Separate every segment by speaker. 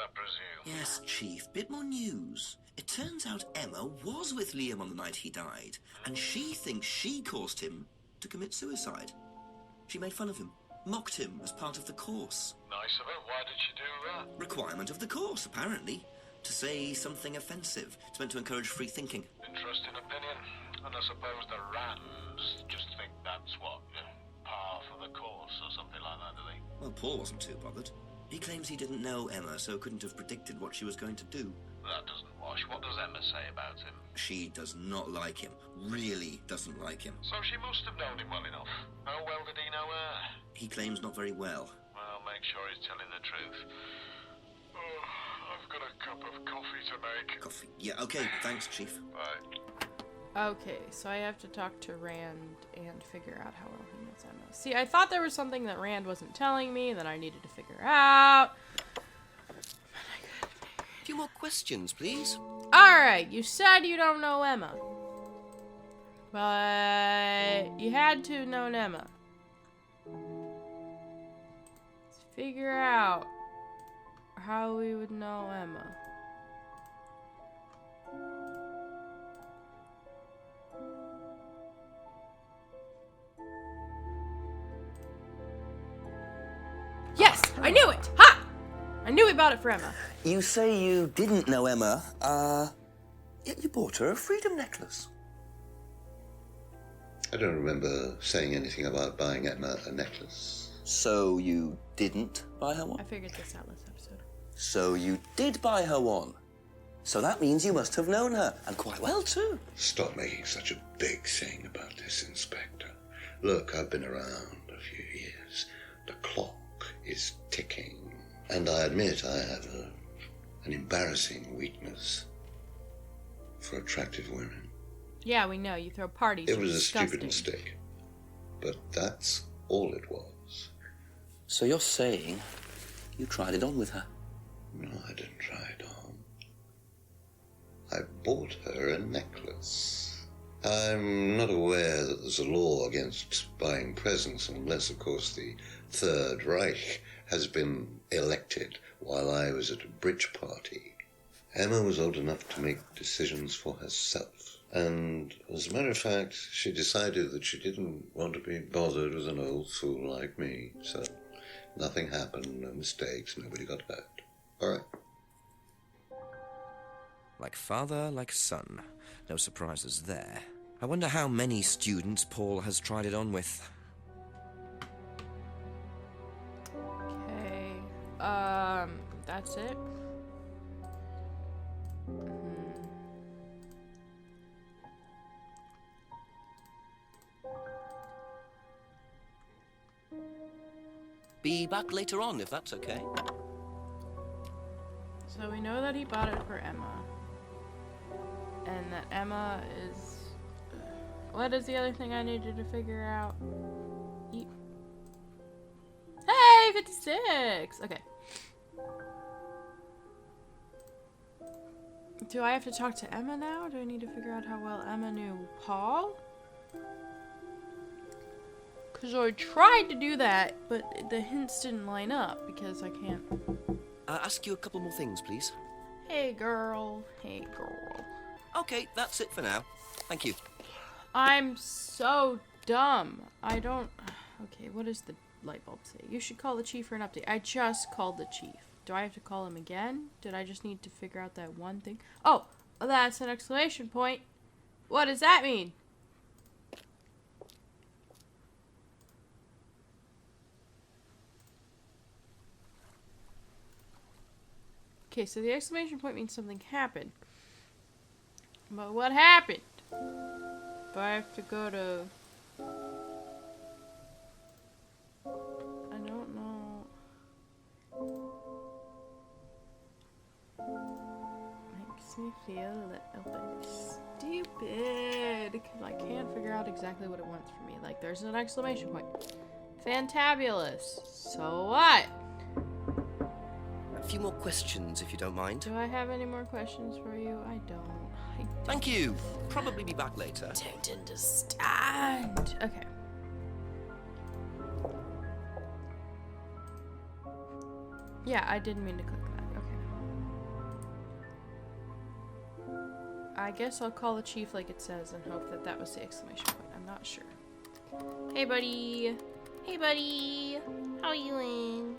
Speaker 1: I presume.
Speaker 2: Yes, Chief. Bit more news. It turns out Emma was with Liam on the night he died, and she thinks she caused him to commit suicide. She made fun of him, mocked him as part of the course.
Speaker 1: Nice of her. Why did she do that?
Speaker 2: Requirement of the course, apparently. To say something offensive. It's meant to encourage free thinking.
Speaker 1: Interesting opinion. And I suppose the Rands just think that's what, par for the course or something like that, do they?
Speaker 2: Well, Paul wasn't too bothered. He claims he didn't know Emma, so couldn't have predicted what she was going to do.
Speaker 1: That doesn't wash. What does Emma say about him?
Speaker 2: She does not like him. Really doesn't like him.
Speaker 1: So she must have known him well enough. How well did he know her?
Speaker 2: He claims not very well.
Speaker 1: Well, make sure he's telling the truth. Oh, I've got a cup of coffee to make.
Speaker 2: Coffee. Yeah, okay. Thanks, Chief.
Speaker 1: Bye.
Speaker 3: Okay, so I have to talk to Rand and figure out how well he knows Emma. See, I thought there was something that Rand wasn't telling me that I needed to figure out.
Speaker 4: A few more questions, please.
Speaker 3: Alright, you said you don't know Emma. But you had to have known Emma. Let's figure out how we would know Emma. Yes! I knew it! Ha! I knew we bought it for Emma.
Speaker 2: You say you didn't know Emma, yet you bought her a freedom necklace.
Speaker 5: I don't remember saying anything about buying Emma a necklace.
Speaker 2: So you didn't buy her one?
Speaker 3: I figured this out last episode.
Speaker 2: So you did buy her one. So that means you must have known her, and quite well too.
Speaker 5: Stop making such a big thing about this, Inspector. Look, I've been around a few years. The clock is ticking. And I admit I have an embarrassing weakness for attractive women.
Speaker 3: Yeah, we know. You throw parties.
Speaker 5: It was a
Speaker 3: disgusting.
Speaker 5: stupid mistake. But that's all it was.
Speaker 2: So you're saying you tried it on with her?
Speaker 5: No, I didn't try it on. I bought her a necklace. I'm not aware that there's a law against buying presents unless, of course, the Third Reich has been elected while I was at a bridge party. Emma was old enough to make decisions for herself. And as a matter of fact, she decided that she didn't want to be bothered with an old fool like me. So nothing happened, no mistakes, nobody got hurt. All right.
Speaker 4: Like father, like son. No surprises there. I wonder how many students Paul has tried it on with.
Speaker 3: Okay. That's it.
Speaker 4: Be back later on, if that's okay.
Speaker 3: So we know that he bought it for Emma. And that Emma is... What is the other thing I needed to figure out? Hey, 56! Okay. Do I have to talk to Emma now? Do I need to figure out how well Emma knew Paul? Because I tried to do that, but the hints didn't line up because I can't...
Speaker 4: Ask you a couple more things, please.
Speaker 3: Hey, girl. Hey, girl.
Speaker 4: Okay, that's it for now. Thank you.
Speaker 3: I'm so dumb. I don't... Okay, what does the light bulb say? You should call the chief for an update. I just called the chief. Do I have to call him again? Did I just need to figure out that one thing? Oh, that's an exclamation point. What does that mean? Okay, so the exclamation point means something happened. But what happened? Do I have to go to... I don't know. Makes me feel a little bit stupid. Because I can't figure out exactly what it wants from me. Like, there's an exclamation point. Fantabulous. So what?
Speaker 4: A few more questions, if you don't mind.
Speaker 3: Do I have any more questions for you? I don't.
Speaker 4: Thank you. Probably be back later.
Speaker 3: Don't understand. Okay. Yeah, I didn't mean to click that. Okay. I guess I'll call the chief like it says and hope that that was the exclamation point. I'm not sure. Hey, buddy. Hey, buddy. How are you doing?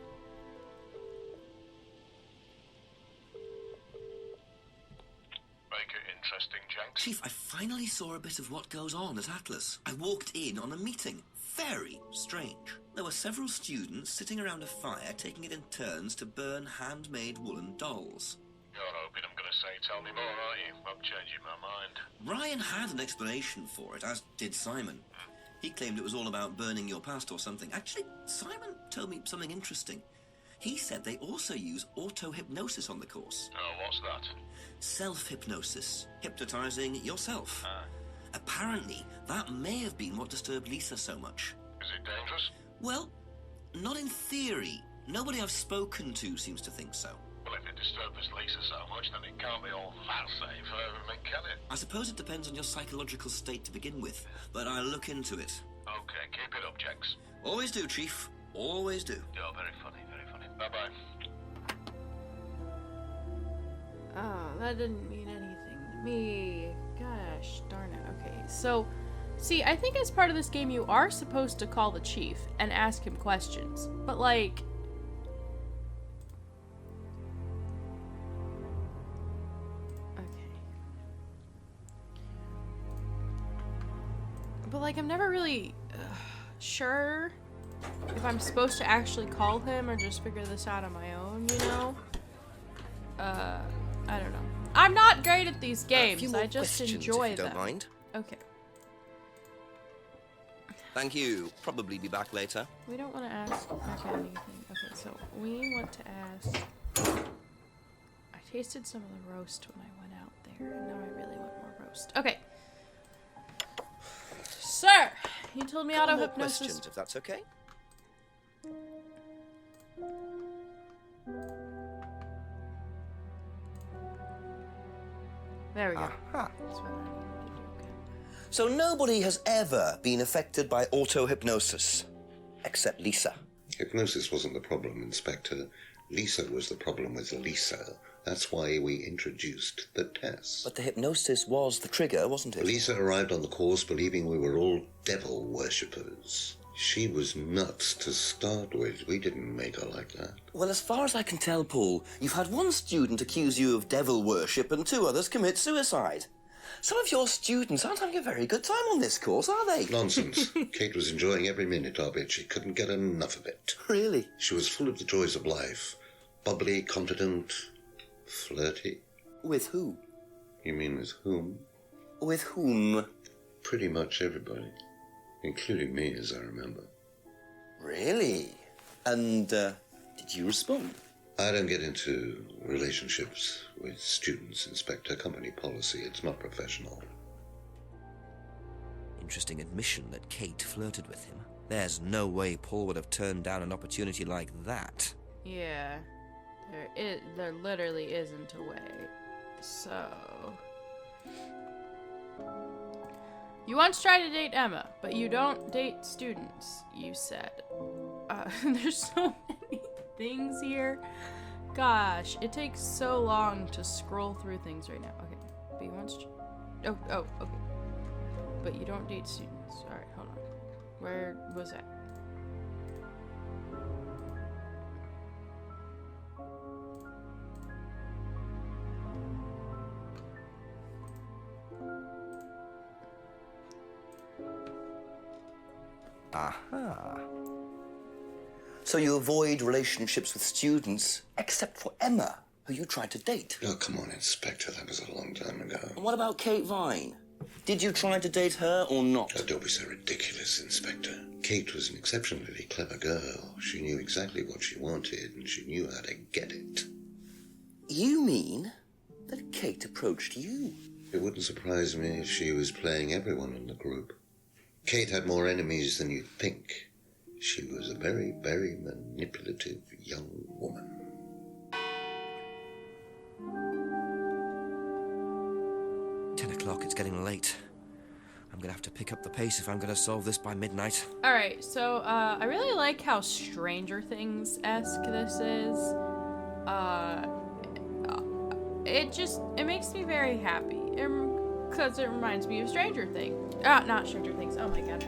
Speaker 1: Make it interesting, Jenks.
Speaker 2: Chief, I finally saw a bit of what goes on at Atlas. I walked in on a meeting. Very strange. There were several students sitting around a fire, taking it in turns to burn handmade woolen dolls.
Speaker 1: You're hoping I'm going to say tell me more, aren't you? I'm changing my mind.
Speaker 2: Ryan had an explanation for it, as did Simon. He claimed it was all about burning your past or something. Actually, Simon told me something interesting. He said they also use auto-hypnosis on the course.
Speaker 1: Oh, what's that?
Speaker 2: Self-hypnosis. Hypnotizing yourself. Apparently, that may have been what disturbed Lisa so much.
Speaker 1: Is it dangerous?
Speaker 2: Well, not in theory. Nobody I've spoken to seems to think so.
Speaker 1: Well, if it disturbs Lisa so much, then it can't be all that safe, can it?
Speaker 2: I suppose it depends on your psychological state to begin with, but I'll look into it.
Speaker 1: Okay, keep it up, Jenks.
Speaker 2: Always do, Chief. Always do.
Speaker 1: You're very funny, very funny. Bye-bye.
Speaker 3: Oh, that didn't mean anything to me. Gosh darn it. Okay, so, see, I think as part of this game you are supposed to call the chief and ask him questions. But, like... Okay. But, like, I'm never really sure if I'm supposed to actually call him or just figure this out on my own, you know? I don't know. I'm not great at these games.
Speaker 4: A few more
Speaker 3: I just
Speaker 4: questions,
Speaker 3: enjoy
Speaker 4: if you
Speaker 3: them.
Speaker 4: don't mind.
Speaker 3: Okay.
Speaker 4: Thank you. Probably be back later.
Speaker 3: We don't want to ask okay, anything. Okay, so we want to ask. I tasted some of the roast when I went out there, and now I really want more roast. Okay. Sir, you told me
Speaker 4: Couple
Speaker 3: auto
Speaker 4: more
Speaker 3: hypnosis.
Speaker 4: questions, if that's okay.
Speaker 3: There we go.
Speaker 4: Aha.
Speaker 3: That's what I needed to do. Okay.
Speaker 4: So nobody has ever been affected by auto-hypnosis, except Lisa.
Speaker 5: Hypnosis wasn't the problem, Inspector. Lisa was the problem with Lisa. That's why we introduced the test.
Speaker 4: But the hypnosis was the trigger, wasn't it?
Speaker 5: Lisa arrived on the course believing we were all devil worshippers. She was nuts to start with. We didn't make her like that.
Speaker 4: Well, as far as I can tell, Paul, you've had one student accuse you of devil worship and 2 others commit suicide. Some of your students aren't having a very good time on this course, are they?
Speaker 5: Nonsense. Kate was enjoying every minute of it. She couldn't get enough of it.
Speaker 4: Really?
Speaker 5: She was full of the joys of life. Bubbly, confident, flirty.
Speaker 4: With who?
Speaker 5: You mean with whom?
Speaker 4: With whom?
Speaker 5: Pretty much everybody. Including me, as I remember.
Speaker 4: Really? And, did you respond?
Speaker 5: I don't get into relationships with students, Inspector. Company policy. It's not professional.
Speaker 4: Interesting admission that Kate flirted with him. There's no way Paul would have turned down an opportunity like that.
Speaker 3: Yeah. There literally isn't a way. So... You once tried to date Emma, but you don't date students, you said. There's so many things here. Gosh, it takes so long to scroll through things right now. Okay, but you once... Oh, okay. But you don't date students. Alright, hold on. Where was that?
Speaker 4: Aha. So you avoid relationships with students, except for Emma, who you tried to date.
Speaker 5: Oh, come on, Inspector. That was a long time ago.
Speaker 4: And what about Kate Vine? Did you try to date her or not?
Speaker 5: Oh, don't be so ridiculous, Inspector. Kate was an exceptionally clever girl. She knew exactly what she wanted, and she knew how to get it.
Speaker 4: You mean that Kate approached you?
Speaker 5: It wouldn't surprise me if she was playing everyone in the group. Kate had more enemies than you'd think. She was a very, very manipulative young woman.
Speaker 4: O'clock, it's getting late. I'm gonna have to pick up the pace if I'm gonna solve this by midnight.
Speaker 3: Alright, so, I really like how Stranger Things-esque this is. It makes me very happy. Because it reminds me of Stranger Things. Not Stranger Things. Oh my god.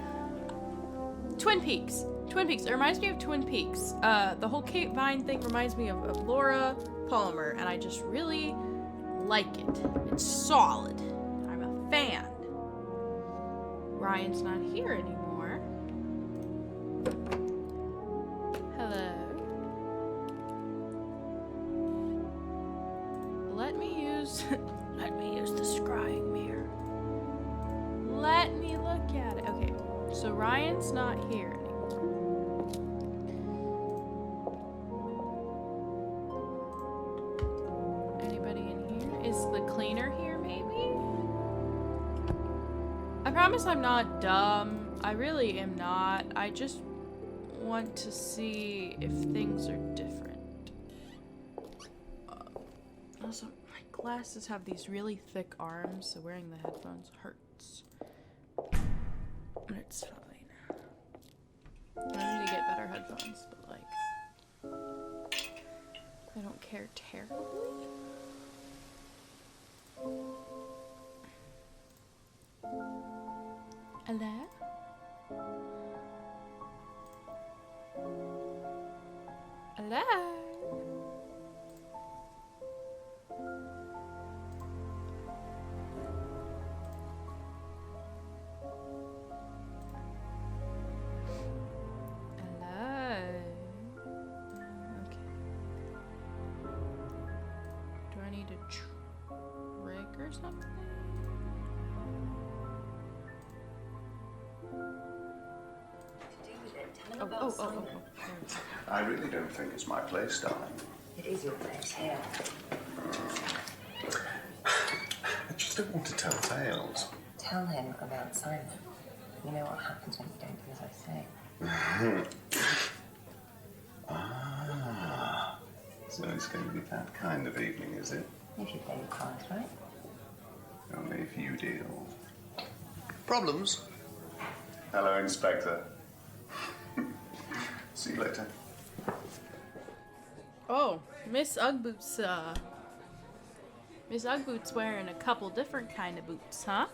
Speaker 3: Twin Peaks. Twin Peaks. It reminds me of Twin Peaks. The whole Kate Vine thing reminds me of Laura Palmer, and I just really like it. It's solid. I'm a fan. Ryan's not here anymore. Hello. Let me use the scrying mirror. Let me look at it. Okay, so Ryan's not here anymore. Anybody in here? Is the cleaner here, maybe? I promise I'm not dumb. I really am not. I just want to see if things are different. Also, my glasses have these really thick arms, so wearing the headphones hurts. But it's fine. I need to get better headphones, but like, I don't care terribly. Hello? Hello? Do I need to trigger something? Oh.
Speaker 6: I really don't think it's my place, darling.
Speaker 7: It is your place here.
Speaker 6: I just don't want to tell tales.
Speaker 7: Tell him about Simon. You know what happens when you don't do as I say.
Speaker 6: So it's going to be that kind of evening, is it?
Speaker 7: If you play your cards right.
Speaker 6: Only if you do. Problems? Hello, Inspector. See you later.
Speaker 3: Oh, Miss Uggboots, Miss Uggboots wearing a couple different kind of boots, huh?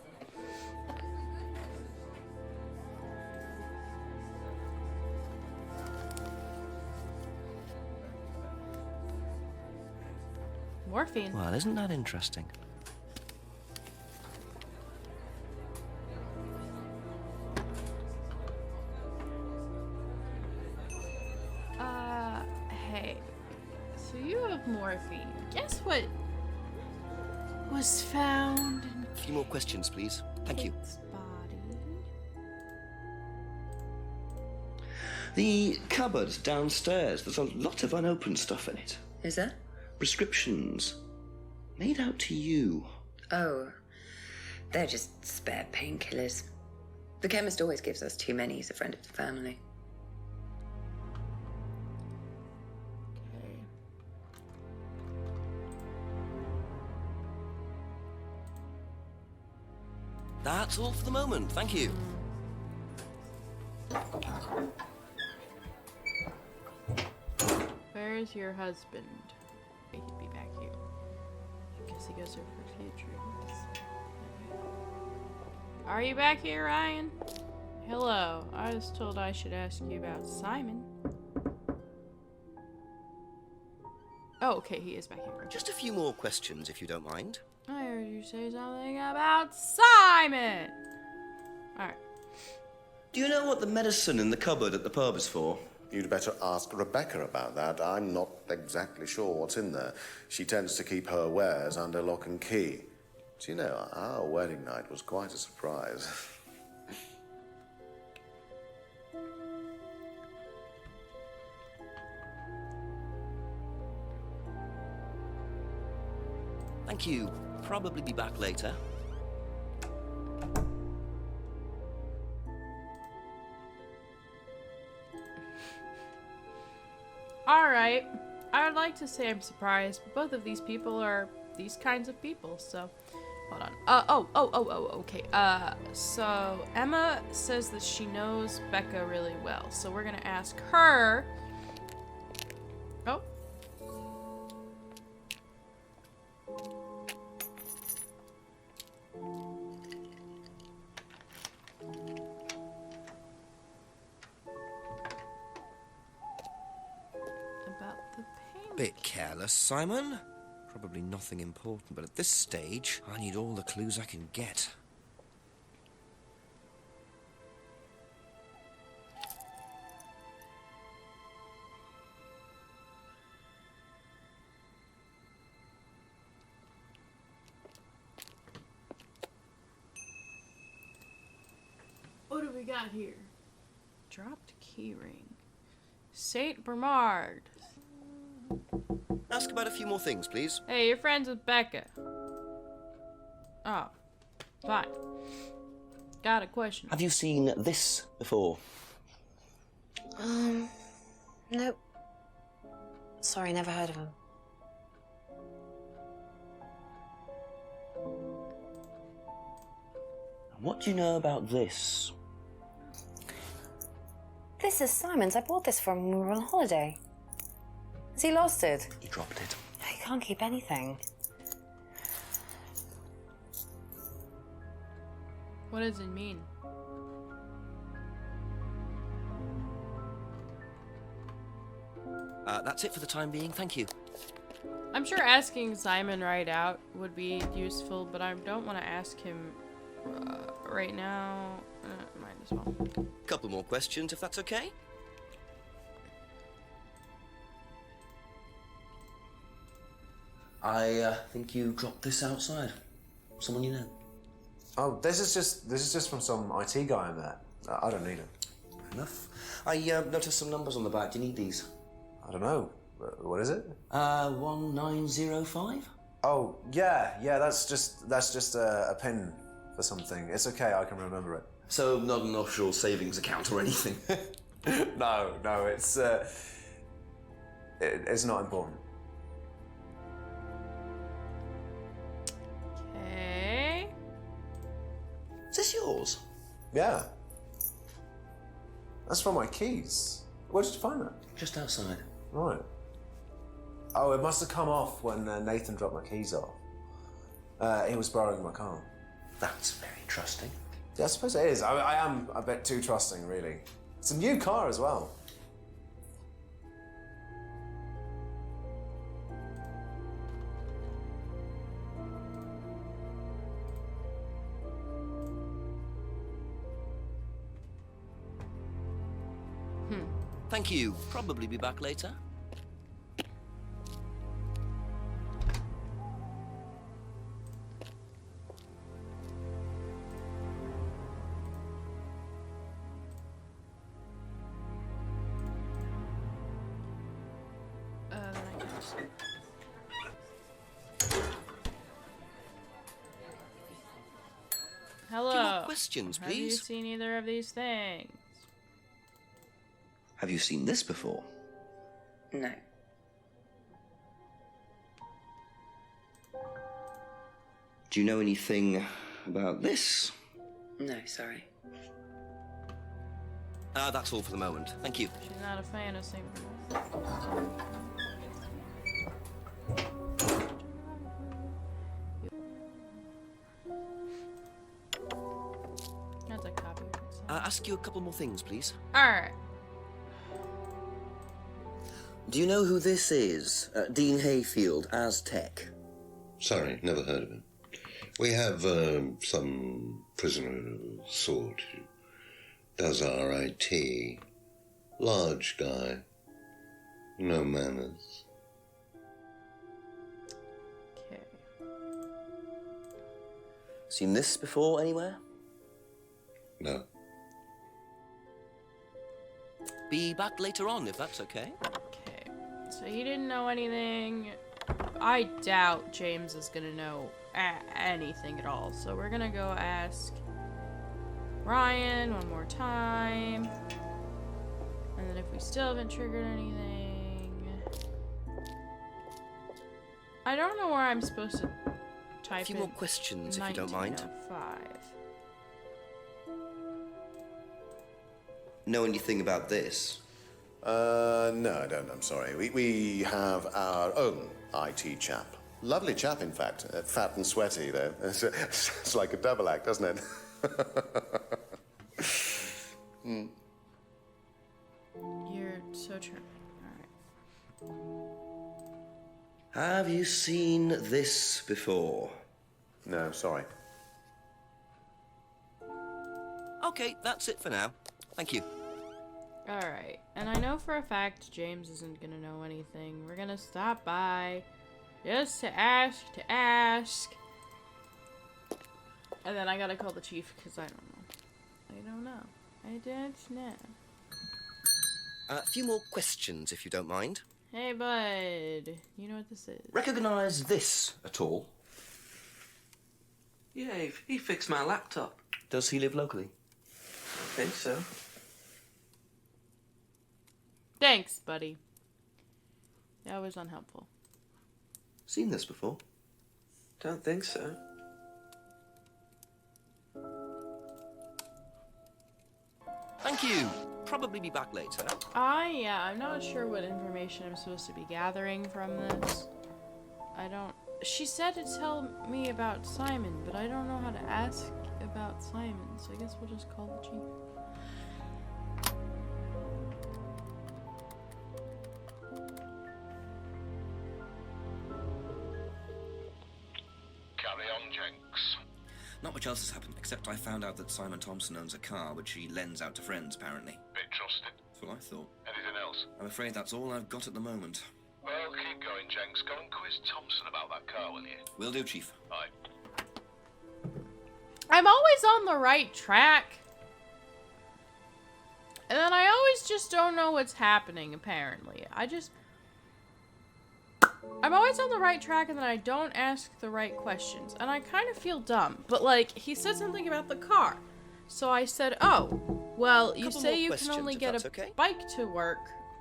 Speaker 3: Morphine.
Speaker 4: Well, isn't that interesting?
Speaker 3: Hey. So you have morphine. Guess what was found in
Speaker 4: A few more questions, please. Thank you.
Speaker 3: Kate's body?
Speaker 2: The cupboard downstairs, there's a lot of unopened stuff in it.
Speaker 7: Is there?
Speaker 2: Prescriptions. Made out to you.
Speaker 7: Oh, they're just spare painkillers. The chemist always gives us too many. He's a friend of the family.
Speaker 3: Okay.
Speaker 4: That's all for the moment. Thank you.
Speaker 3: Where's your husband? He'd be back here. I guess he goes there for a few treatments. Are you back here, Ryan? Hello. I was told I should ask you about Simon. Oh, okay, he is back here.
Speaker 4: Just a few more questions, if you don't mind.
Speaker 3: I heard you say something about Simon! Alright.
Speaker 2: Do you know what the medicine in the cupboard at the pub is for?
Speaker 6: You'd better ask Rebecca about that. I'm not exactly sure what's in there. She tends to keep her wares under lock and key. Do you know, our wedding night was quite a surprise.
Speaker 4: Thank you. Probably be back later.
Speaker 3: Alright. I would like to say I'm surprised, but both of these people are these kinds of people, so... Hold on. Okay. So Emma says that she knows Becca really well, so we're gonna ask her... Oh.
Speaker 4: Bit careless, Simon. Probably nothing important, but at this stage, I need all the clues I can get.
Speaker 3: What do we got here? Dropped keyring. Saint Bernard.
Speaker 4: Ask about a few more things, please.
Speaker 3: Hey, you're friends with Becca. Oh, fine. Got a question.
Speaker 4: Have you seen this before?
Speaker 8: Nope. Sorry, never heard of him.
Speaker 4: What do you know about this?
Speaker 8: This is Simon's. I bought this from when we were on holiday. Has he lost it?
Speaker 4: He dropped it.
Speaker 8: He can't keep anything.
Speaker 3: What does it mean?
Speaker 4: That's it for the time being, thank you.
Speaker 3: I'm sure asking Simon right out would be useful, but I don't want to ask him right now. Might as well.
Speaker 4: Couple more questions, if that's okay? I think you dropped this outside. Someone you know.
Speaker 9: Oh, this is just from some IT guy I met. I don't need it.
Speaker 4: Fair enough. I noticed some numbers on the back. Do you need these?
Speaker 9: I don't know. What is it?
Speaker 4: 1905?
Speaker 9: Oh, yeah, that's just a pin for something. It's okay, I can remember it.
Speaker 4: So not an offshore savings account or anything?
Speaker 9: No, it's not important.
Speaker 3: Okay.
Speaker 4: Is this yours?
Speaker 9: Yeah. That's from my keys. Where did you find that?
Speaker 4: Just outside.
Speaker 9: Right. Oh, it must have come off when Nathan dropped my keys off. He was borrowing my car.
Speaker 4: That's very trusting.
Speaker 9: Yeah, I suppose it is. I am a bit too trusting, really. It's a new car as well.
Speaker 4: Thank you. Probably be back later.
Speaker 3: Then I guess. Hello.
Speaker 4: A few more questions,
Speaker 3: Have you
Speaker 4: please.
Speaker 3: seen either of these things?
Speaker 2: Have you seen this before?
Speaker 7: No.
Speaker 2: Do you know anything about this?
Speaker 7: No, sorry.
Speaker 4: That's all for the moment. Thank you.
Speaker 3: She's not a fan of Saint Bernard. That's a copy.
Speaker 4: Ask you a couple more things, please.
Speaker 3: Alright.
Speaker 2: Do you know who this is? Dean Hayfield, Aztec.
Speaker 5: Sorry, never heard of him. We have some prisoner of sort who does our IT. Large guy. No manners.
Speaker 3: Okay.
Speaker 2: Seen this before anywhere?
Speaker 5: No.
Speaker 4: Be back later on, if that's okay.
Speaker 3: Okay. So he didn't know anything. I doubt James is gonna know anything at all. So we're gonna go ask Ryan one more time. And then if we still haven't triggered anything... I don't know where I'm supposed to type
Speaker 4: A few
Speaker 3: in
Speaker 4: more questions, if you don't mind.
Speaker 3: 1905.
Speaker 2: Know anything about this?
Speaker 6: No, I don't, I'm sorry. We have our own IT chap. Lovely chap, in fact. Fat and sweaty, though. It's like a double act, doesn't it?
Speaker 3: You're so charming. Alright.
Speaker 4: Have you seen this before?
Speaker 6: No, sorry.
Speaker 4: Okay, that's it for now. Thank you.
Speaker 3: Alright, and I know for a fact James isn't gonna know anything. We're gonna stop by just to ask. And then I gotta call the chief because I don't know. I don't know.
Speaker 4: A few more questions, if you don't mind.
Speaker 3: Hey, bud. You know what this is?
Speaker 4: Recognise this at all?
Speaker 10: Yeah, he fixed my laptop.
Speaker 4: Does he live locally?
Speaker 10: I think so.
Speaker 3: Thanks, buddy. That was unhelpful.
Speaker 4: Seen this before?
Speaker 10: Don't think so.
Speaker 4: Thank you. Probably be back later.
Speaker 3: Yeah, I'm not sure what information I'm supposed to be gathering from this. She said to tell me about Simon, but I don't know how to ask about Simon, so I guess we'll just call the chief.
Speaker 1: Carry on, Jenks.
Speaker 2: Not much else has happened, except I found out that Simon Thompson owns a car which he lends out to friends, apparently.
Speaker 1: Bit trusted.
Speaker 2: That's what I thought.
Speaker 1: Anything else?
Speaker 2: I'm afraid that's all I've got at the moment.
Speaker 1: Well, keep going, Jenks. Go and quiz Thompson about that car, will you?
Speaker 2: Will do, Chief.
Speaker 1: Aye.
Speaker 3: I'm always on the right track. And then I always just don't know what's happening, apparently. I'm always on the right track and then I don't ask the right questions. And I kind of feel dumb. But, like, he said something about the car. So I said, oh, well, you say you can only get a bike to work,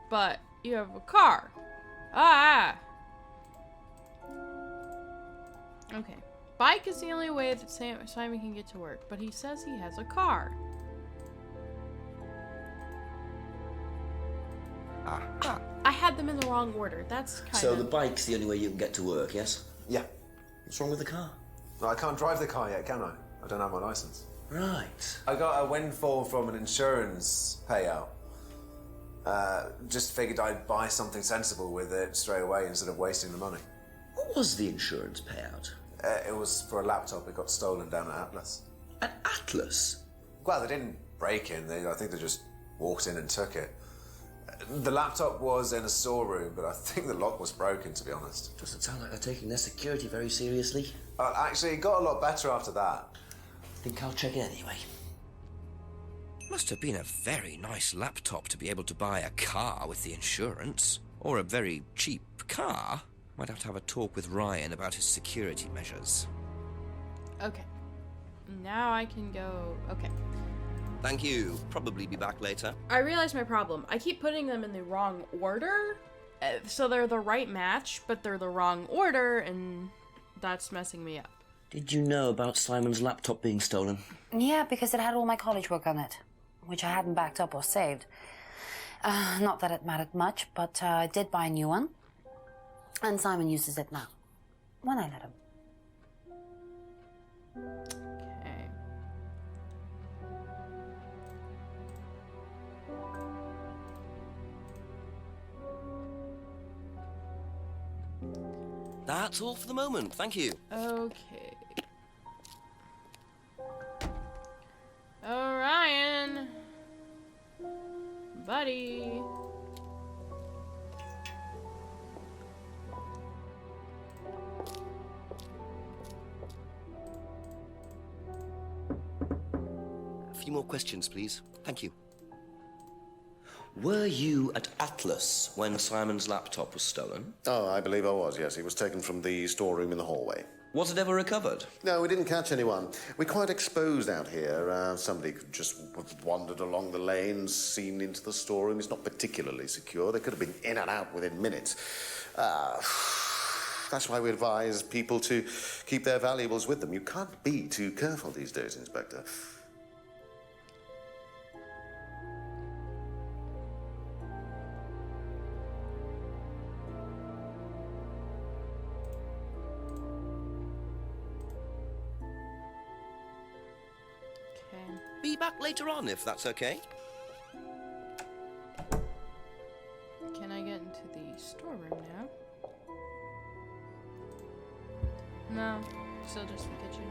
Speaker 3: but you have a car. Ah. Okay. Bike is the only way that Simon can get to work, but he says he has a car.
Speaker 4: Ah.
Speaker 3: I had them in the wrong order. That's kind of...
Speaker 4: So the bike's the only way you can get to work, yes?
Speaker 9: Yeah.
Speaker 4: What's wrong with the car?
Speaker 9: No, I can't drive the car yet, can I? I don't have my license.
Speaker 4: Right.
Speaker 9: I got a windfall from an insurance payout. Just figured I'd buy something sensible with it straight away instead of wasting the money.
Speaker 4: What was the insurance payout?
Speaker 9: It was for a laptop. It got stolen down at Atlas.
Speaker 4: At Atlas?
Speaker 9: Well, they didn't break in. I think they just walked in and took it. The laptop was in a storeroom, but I think the lock was broken, to be honest.
Speaker 4: Doesn't sound like they're taking their security very seriously.
Speaker 9: Actually, it got a lot better after that.
Speaker 4: Think I'll check it anyway. Must have been a very nice laptop to be able to buy a car with the insurance. Or a very cheap car. Might have to have a talk with Ryan about his security measures.
Speaker 3: Okay. Now I can go... Okay.
Speaker 4: Thank you. Probably be back later.
Speaker 3: I realize my problem. I keep putting them in the wrong order. So they're the right match, but they're the wrong order, and that's messing me up.
Speaker 4: Did you know about Simon's laptop being stolen?
Speaker 8: Yeah, because it had all my college work on it, which I hadn't backed up or saved. Not that it mattered much, but I did buy a new one. And Simon uses it now, when I let him.
Speaker 3: Okay.
Speaker 4: That's all for the moment. Thank you.
Speaker 3: Okay. Oh, Ryan. Buddy.
Speaker 4: A few more questions, please. Thank you. Were you at Atlas when Simon's laptop was stolen?
Speaker 6: Oh, I believe I was, yes. He was taken from the storeroom in the hallway.
Speaker 4: Was it ever recovered?
Speaker 6: No, we didn't catch anyone. We're quite exposed out here. Somebody could just have wandered along the lanes, seen into the storeroom. It's not particularly secure. They could have been in and out within minutes. That's why we advise people to keep their valuables with them. You can't be too careful these days, Inspector.
Speaker 4: Be back later on, if that's okay.
Speaker 3: Can I get into the storeroom now? No, still just the kitchen.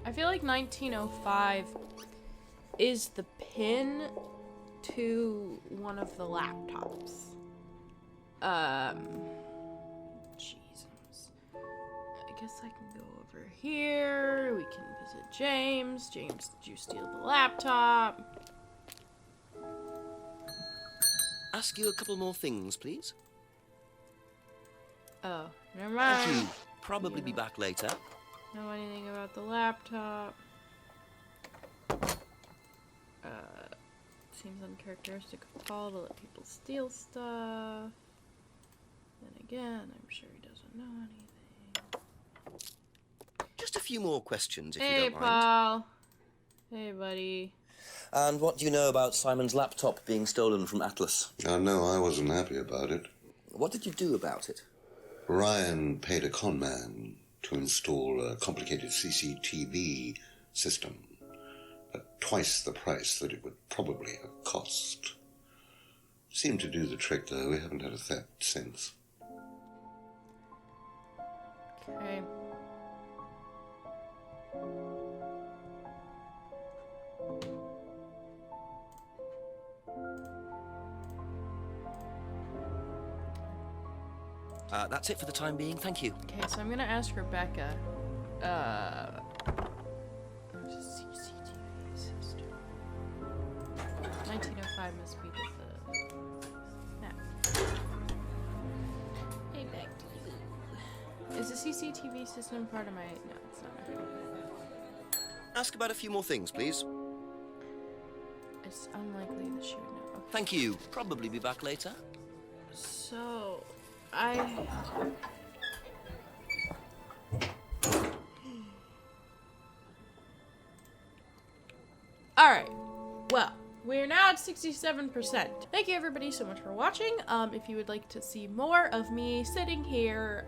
Speaker 3: I feel like 1905 is the pin to one of the laptops. Jesus. I guess I can go over here. We can visit James. James, did you steal the laptop?
Speaker 2: Ask you a couple more things, please.
Speaker 3: Oh, never mind.
Speaker 2: Thank you. Probably be back later.
Speaker 3: Know anything about the laptop? Seems uncharacteristic of Paul to let people steal stuff. Then again, I'm sure he doesn't know anything.
Speaker 2: Just a few more questions, if you
Speaker 3: Hey,
Speaker 2: don't mind.
Speaker 3: Paul. Hey, buddy.
Speaker 2: And what do you know about Simon's laptop being stolen from Atlas?
Speaker 5: No, I wasn't happy about it.
Speaker 2: What did you do about it?
Speaker 5: Ryan paid a con man to install a complicated CCTV system at twice the price that it would probably have cost. Seemed to do the trick, though. We haven't had a theft since.
Speaker 3: Okay.
Speaker 2: That's it for the time being. Thank you.
Speaker 3: Okay, so I'm gonna ask Rebecca. CCTV system. 1905 must be the snap. Hey, back to you. Is the CCTV system part of my? No, it's not.
Speaker 2: Ask about a few more things, please.
Speaker 3: It's unlikely that she would know. Okay.
Speaker 2: Thank you. Probably be back later.
Speaker 3: So, Alright, well, we're now at 67%. Thank you everybody so much for watching. If you would like to see more of me sitting here,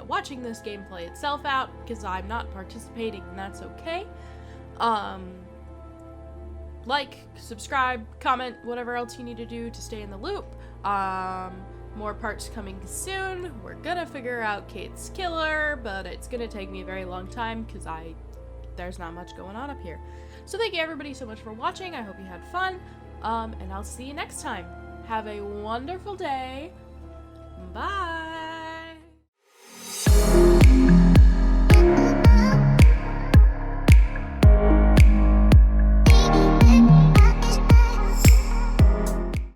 Speaker 3: watching this gameplay itself out, because I'm not participating and that's okay, like, subscribe, comment, whatever else you need to do to stay in the loop. More parts coming soon. We're gonna figure out Kate's killer, but it's gonna take me a very long time because there's not much going on up here. So thank you everybody so much for watching. I hope you had fun. And I'll see you next time. Have a wonderful day. Bye.